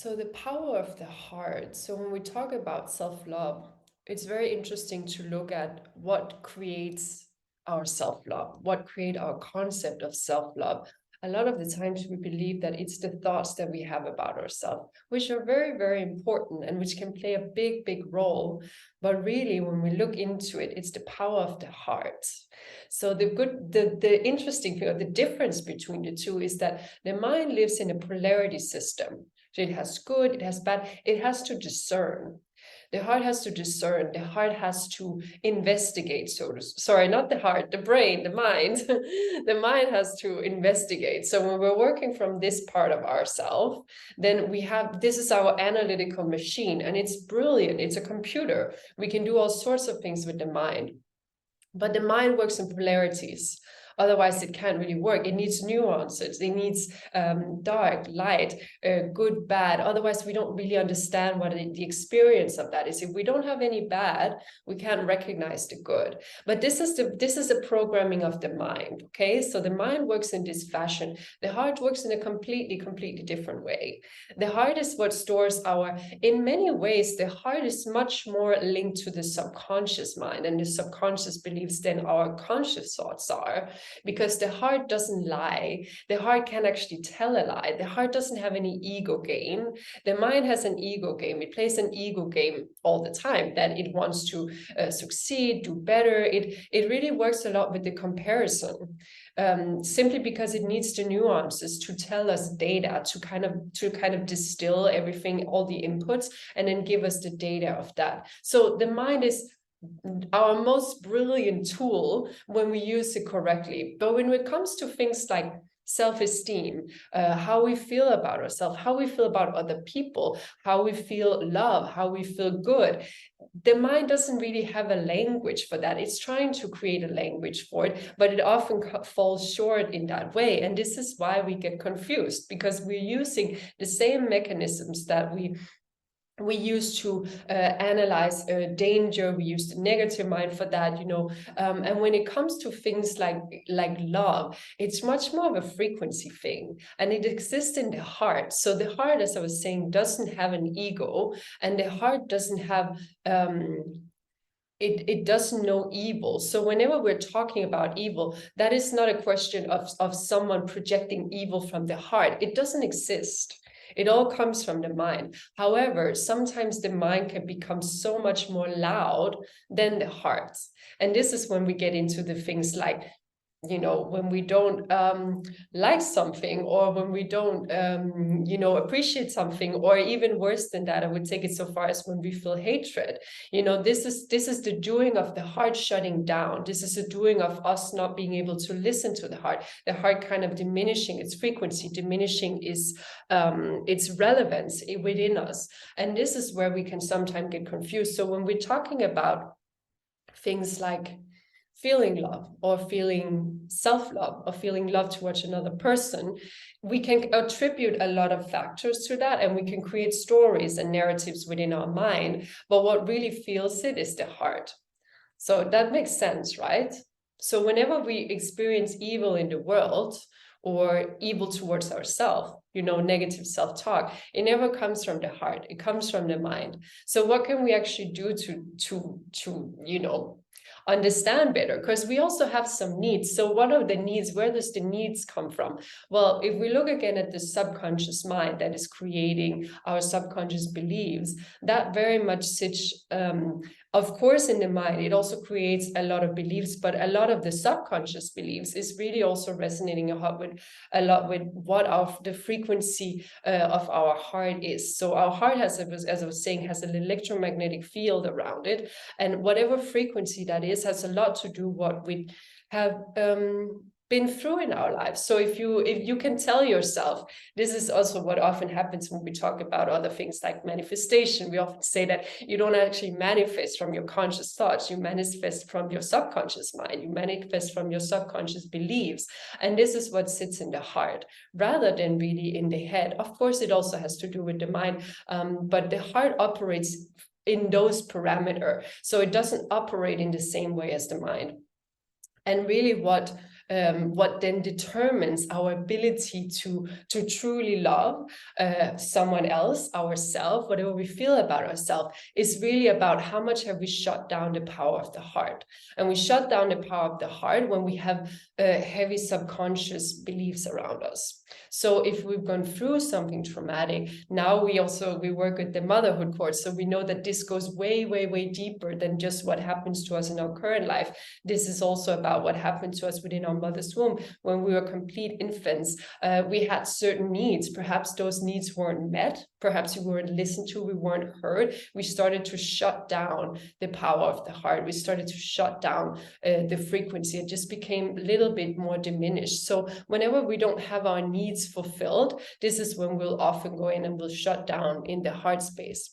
So the power of the heart. So when we talk about self-love, it's very interesting to look at what creates our self-love, what create our concept of self-love. A lot of the times we believe that it's the thoughts that we have about ourselves, which are very, very important and which can play a big, big role. But really, when we look into it, it's the power of the heart. So the interesting thing, or the difference between the two, is that the mind lives in a polarity system. So it has good, it has bad, it has to discern. The heart has to discern, the heart has to investigate. Sorry, not the heart, the brain, the mind. The mind has to investigate. So when we're working from this part of ourself, then we have, this is our analytical machine, and it's brilliant. It's a computer. We can do all sorts of things with the mind. But the mind works in polarities. Otherwise, it can't really work. It needs nuances. It needs dark, light, good, bad. Otherwise, we don't really understand what the experience of that is. If we don't have any bad, we can't recognize the good. But this is the programming of the mind. Okay, so the mind works in this fashion. The heart works in a completely different way. The heart is what stores our. In many ways, the heart is much more linked to the subconscious mind and the subconscious beliefs than our conscious thoughts are. Because the heart doesn't lie. The heart can actually tell a lie. The heart doesn't have any ego game. The mind has an ego game. It plays an ego game all the time, that it wants to succeed, do better. It really works a lot with the comparison, simply because it needs the nuances to tell us data, to kind of distill everything, all the inputs, and then give us the data of that. So the mind is our most brilliant tool when we use it correctly. But when it comes to things like self-esteem, how we feel about ourselves, how we feel about other people, how we feel love, how we feel good, the mind doesn't really have a language for that. It's trying to create a language for it, but it often falls short in that way. And this is why we get confused, because we're using the same mechanisms that we use to analyze danger. We use the negative mind for that, and when it comes to things like love, it's much more of a frequency thing, and it exists in the heart. So the heart, as I was saying, doesn't have an ego, and the heart doesn't have it doesn't know evil. So whenever we're talking about evil, that is not a question of someone projecting evil from the heart. It doesn't exist. It all comes from the mind. However, sometimes the mind can become so much more loud than the heart. And this is when we get into the things like, when we don't like something, or when we don't, appreciate something, or even worse than that, I would take it so far as when we feel hatred. This is the doing of the heart shutting down. This is the doing of us not being able to listen to the heart kind of diminishing its frequency, diminishing its relevance within us. And this is where we can sometimes get confused. So when we're talking about things like feeling love, or feeling self-love, or feeling love towards another person, we can attribute a lot of factors to that, and we can create stories and narratives within our mind. But what really feels it is the heart. So that makes sense, right? So whenever we experience evil in the world, or evil towards ourselves, negative self-talk, it never comes from the heart. It comes from the mind. So what can we actually do to understand better? Because we also have some needs. So what are the needs? Where does the needs come from? Well, if we look again at the subconscious mind that is creating our subconscious beliefs, that very much sits, of course, in the mind. It also creates a lot of beliefs, but a lot of the subconscious beliefs is really also resonating a lot with what the frequency of our heart is. So our heart has, as I was saying, has an electromagnetic field around it, and whatever frequency that is has a lot to do what we have been through in our lives. So if you can tell yourself, this is also what often happens when we talk about other things like manifestation. We often say that you don't actually manifest from your conscious thoughts, you manifest from your subconscious mind, you manifest from your subconscious beliefs. And this is what sits in the heart rather than really in the head. Of course, it also has to do with the mind, but the heart operates in those parameters. So it doesn't operate in the same way as the mind. And really what what then determines our ability to truly love someone else, ourselves, whatever we feel about ourselves, is really about how much have we shut down the power of the heart. And we shut down the power of the heart when we have heavy subconscious beliefs around us. So if we've gone through something traumatic, now we work with the motherhood course, so we know that this goes way, way, way deeper than just what happens to us in our current life. This is also about what happened to us within our mother's womb when we were complete infants. We had certain needs. Perhaps those needs weren't met. Perhaps we weren't listened to. We weren't heard. We started to shut down the power of the heart. We started to shut down the frequency. It just became a little bit more diminished. So whenever we don't have our needs fulfilled, this is when we'll often go in and we'll shut down in the heart space.